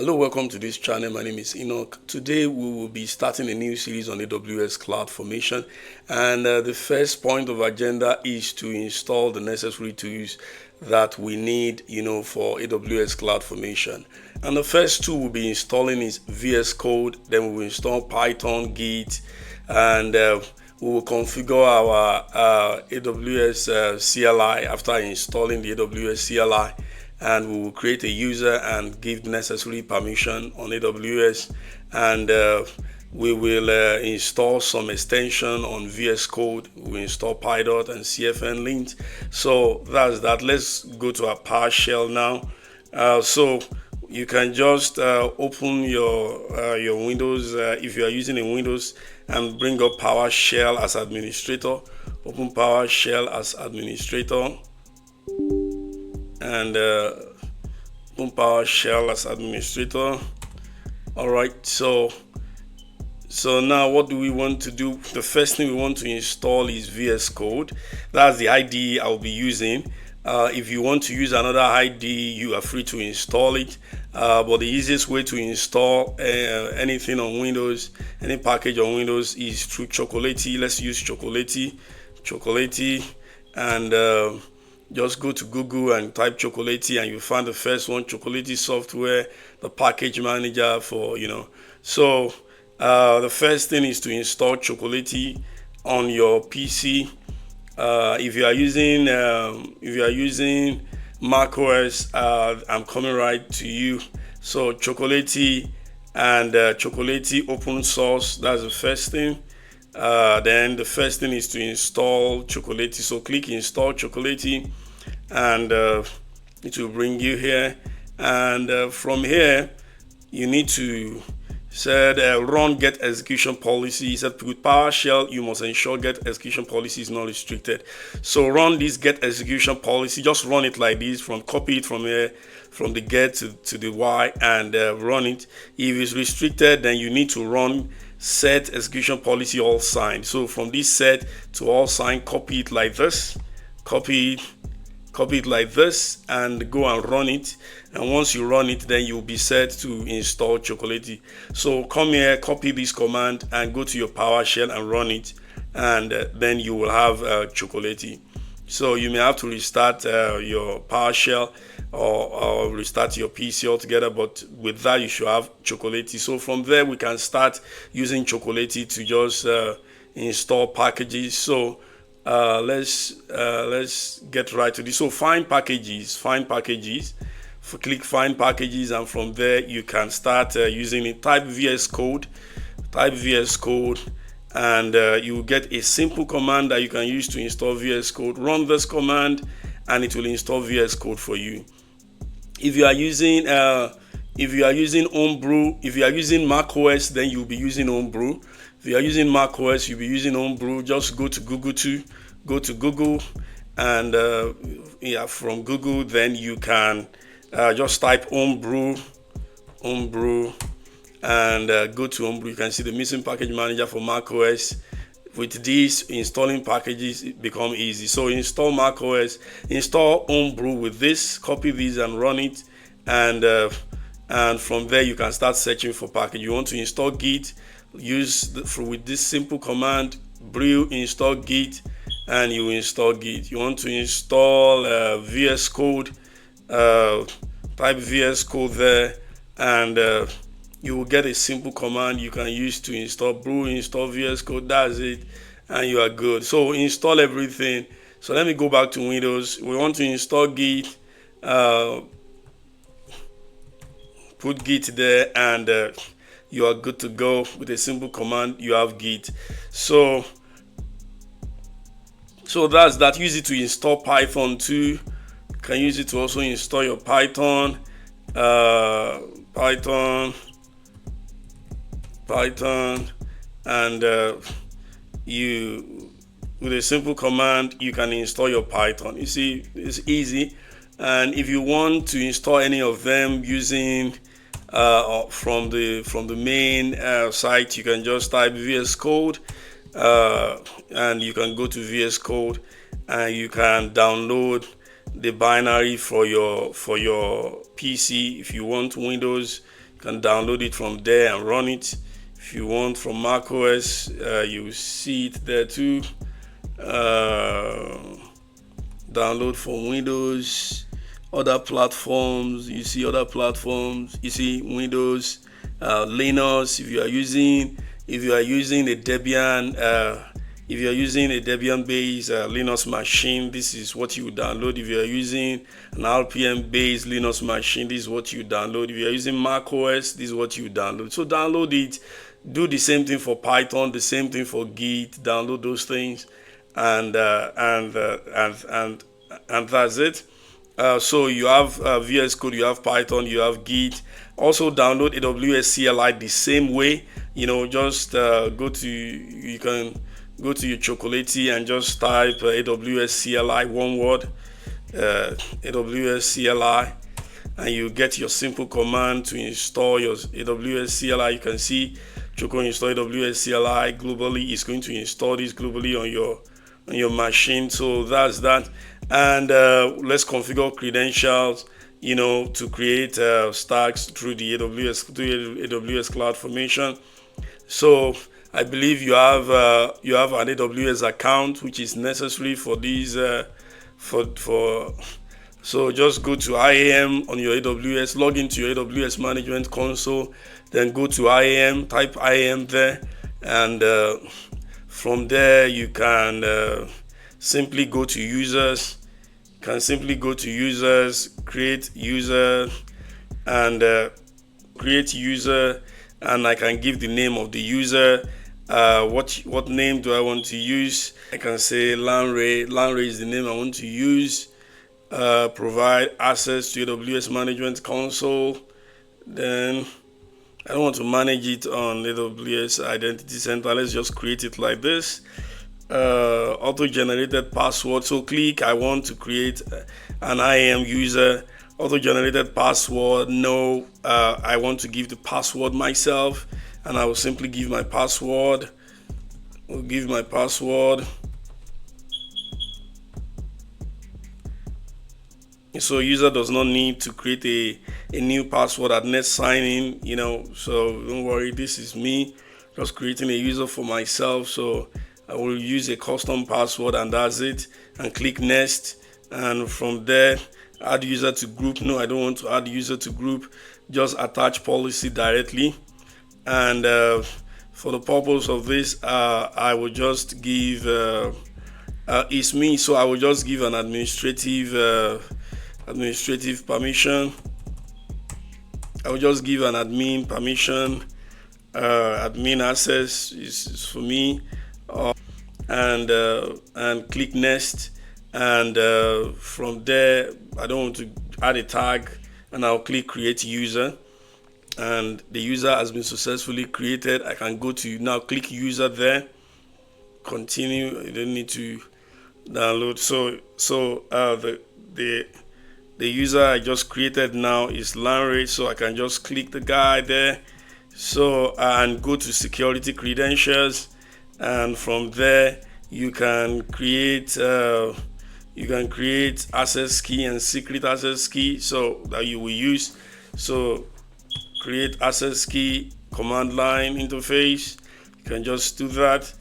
Hello, welcome to this channel. My name is Enoch. Today we will be starting a new series on AWS CloudFormation, and the first point of agenda is to install the necessary tools that we need, for AWS CloudFormation. And the first tool we'll be installing is Vscode. Then we will install Python, Git, and we will configure our AWS CLI after installing the AWS CLI. And we will create a user and give necessary permission on AWS, and we will install some extension on Vscode. We install PyDot and CFN lint. So that's that. Let's go to our PowerShell now. So you can just open your Windows if you are using a Windows, and bring up PowerShell as administrator. Open PowerShell as administrator, and open PowerShell as administrator. All right, so now what do we want to do? The first thing we want to install is Vscode. That's the IDE I'll be using. If you want to use another IDE, you are free to install it, but the easiest way to install anything on Windows, any package on Windows, is through Chocolatey. Let's use Chocolatey, and just go to Google and type Chocolatey, and you find the first one, Chocolatey software, the package manager for, So the first thing is to install Chocolatey on your PC. If you are using Mac OS, I'm coming right to you. So Chocolatey and Chocolatey open source. That's the first thing. Then the first thing is to install Chocolatey. So click install Chocolatey, and it will bring you here. And from here, you need to run get execution policy. Said with PowerShell, you must ensure get execution policy is not restricted. So run this get execution policy. Just run it like this. Copy it from here, from the get to the Y, and run it. If it's restricted, then you need to run set execution policy all signed. So from this set to all signed, copy it like this, copy it like this, and go and run it. And once you run it, then you'll be set to install Chocolatey. So come here, copy this command, and go to your PowerShell and run it, and then you will have Chocolatey. So you may have to restart your PowerShell or restart your PC altogether, but with that you should have Chocolatey. So from there we can start using Chocolatey to just install packages. So let's get right to this. So find packages. Click find packages, and from there you can start using it. Type Vscode, and you will get a simple command that you can use to install VS Code. Run this command, and it will install VS Code for you. If you are using Homebrew, if you are using Mac OS, then you'll be using Homebrew. If you are using Mac OS, you'll be using Homebrew. Just go to Google, and from Google, then you can just type Homebrew, and go to Homebrew. You can see the missing package manager for Mac OS. With this, installing packages become easy. So install Mac OS, install Homebrew with this, copy this and run it, and from there you can start searching for package. You want to install Git, with this simple command, brew install Git, and you install Git. You want to install Vscode, type Vscode there, and you will get a simple command you can use to install brew, install Vscode. That's it, and you are good. So install everything. So let me go back to Windows. We want to install Git. Put Git there, and you are good to go. With a simple command, you have Git. So that's that. Use it to install Python too. You can use it to also install your Python, and with a simple command you can install your Python. You see, it's easy. And if you want to install any of them using from the main site, you can just type Vscode, and you can go to Vscode, and you can download the binary for your PC. If you want Windows, You can download it from there and run it. If you want from macOS, you see it there too. Download from Windows, other platforms. You see other platforms. You see Windows, Linux. If you are using a Debian, if you are using a Debian-based Linux machine, this is what you download. If you are using an RPM-based Linux machine, this is what you download. If you are using macOS, this is what you download. So download it. Do the same thing for Python, the same thing for Git. Download those things, and that's it. So you have Vscode, you have Python, you have Git. Also download AWS CLI the same way. Just you can go to your Chocolatey and just type AWS CLI, one word, AWS CLI, and you get your simple command to install your AWS CLI. You can see Choco install AWS CLI globally. It's going to install this globally on your machine. So that's that. And let's configure credentials, to create stacks through the AWS CloudFormation. So I believe you have an AWS account, which is necessary for these So just go to IAM on your AWS, log into your AWS management console, then go to IAM, type IAM there, and from there you can simply go to users. You can simply go to users, create user, and I can give the name of the user. What name do I want to use? I can say Lanre. Lanre is the name I want to use. Provide access to AWS Management Console. Then I don't want to manage it on AWS Identity Center. Let's just create it like this. Auto-generated password. So click, I want to create an IAM user. Auto-generated password. No, I want to give the password myself, and I will simply give my password. We'll give my password. So user does not need to create a new password at next sign in, so don't worry, this is me just creating a user for myself. So I will use a custom password, and that's it, and click next. And from there, add user to group. No, I don't want to add user to group, just attach policy directly. And for the purpose of this, I will just give it's me, so I will just give an administrative permission. I will just give an admin permission. Admin access is for me, and click next. And from there, I don't want to add a tag, and I'll click create user, and the user has been successfully created. I can go to now, click user there, continue. You don't need to download. So the user I just created now is Lanre, so I can just click the guy there, so and go to security credentials, and from there you can create access key and secret access key, so that you will use. So create access key command line interface. You can just do that.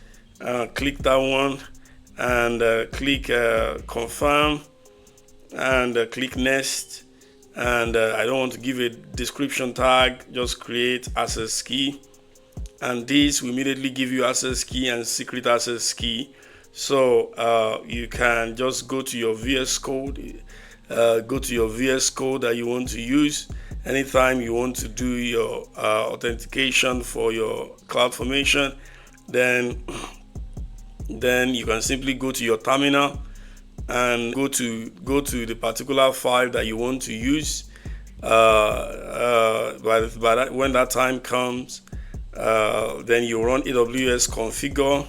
Click that one, and click confirm, and click next. And I don't want to give a description tag, just create access key, and this will immediately give you access key and secret access key. So you can just go to your Vscode, that you want to use anytime you want to do your authentication for your CloudFormation. Then you can simply go to your terminal and go to the particular file that you want to use. When that time comes, then you run AWS configure.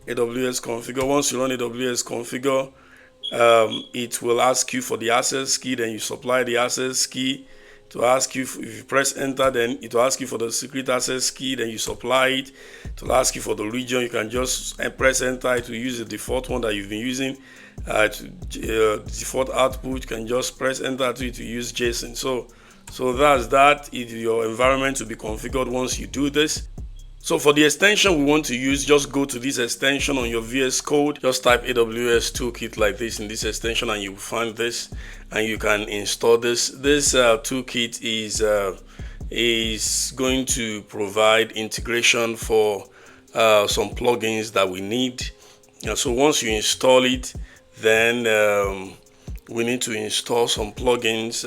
Once you run AWS configure, it will ask you for the access key. Then you supply the access key. To ask you, if you press enter, then it will ask you for the secret access key. Then you supply it. It will ask you for the region. You can just press enter to use the default one that you've been using. Default output, you can just press enter to use JSON. So So that's that. If your environment will be configured once you do this. So for the extension we want to use, just go to this extension on your Vscode. Just type AWS toolkit like this in this extension and you will find this, and you can install this. This toolkit is going to provide integration for some plugins that we need. So once you install it, then we need to install some plugins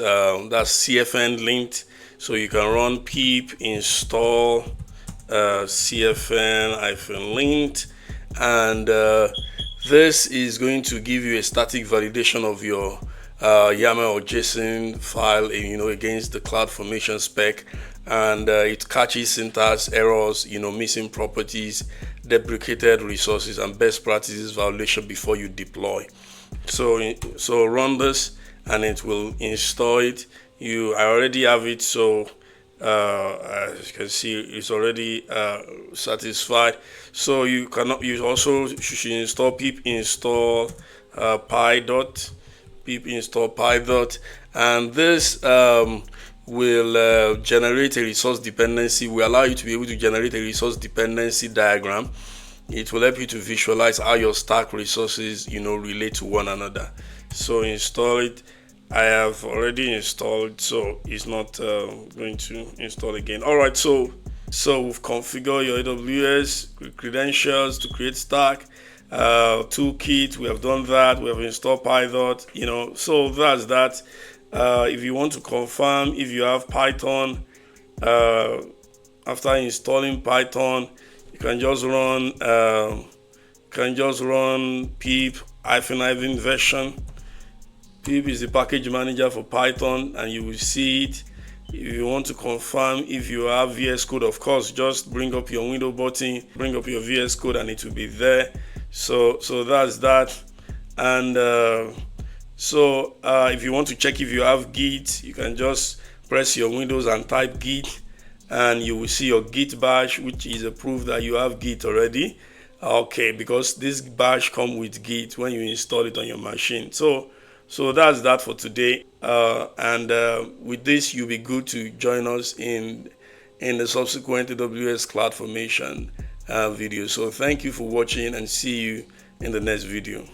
that's CFN linked. So you can run pip install CFN-linked, and this is going to give you a static validation of your YAML or JSON file, against the CloudFormation spec, and it catches syntax errors, missing properties, deprecated resources, and best practices violation before you deploy. So run this and it will install it. I already have it, so as you can see, it's already satisfied. So you also should install pip install py.dot, and this will generate a resource dependency. Will allow you to be able to generate a resource dependency diagram. It will help you to visualize how your stack resources relate to one another. So install it. I have already installed, so it's not going to install again. All right, so we've configured your AWS credentials to create stack toolkit. We have done that. We have installed Python. So that's that. If you want to confirm if you have Python, after installing Python, you can just run pip -, version. Pip is the package manager for Python, and you will see it. If you want to confirm if you have Vscode, of course, just bring up your window button, bring up your Vscode, and it will be there. So that's that. And if you want to check if you have Git, you can just press your Windows and type Git, and you will see your Git bash, which is a proof that you have Git already. Okay, because this bash comes with Git when you install it on your machine. So that's that for today, and with this you'll be good to join us in the subsequent AWS CloudFormation video. So thank you for watching, and see you in the next video.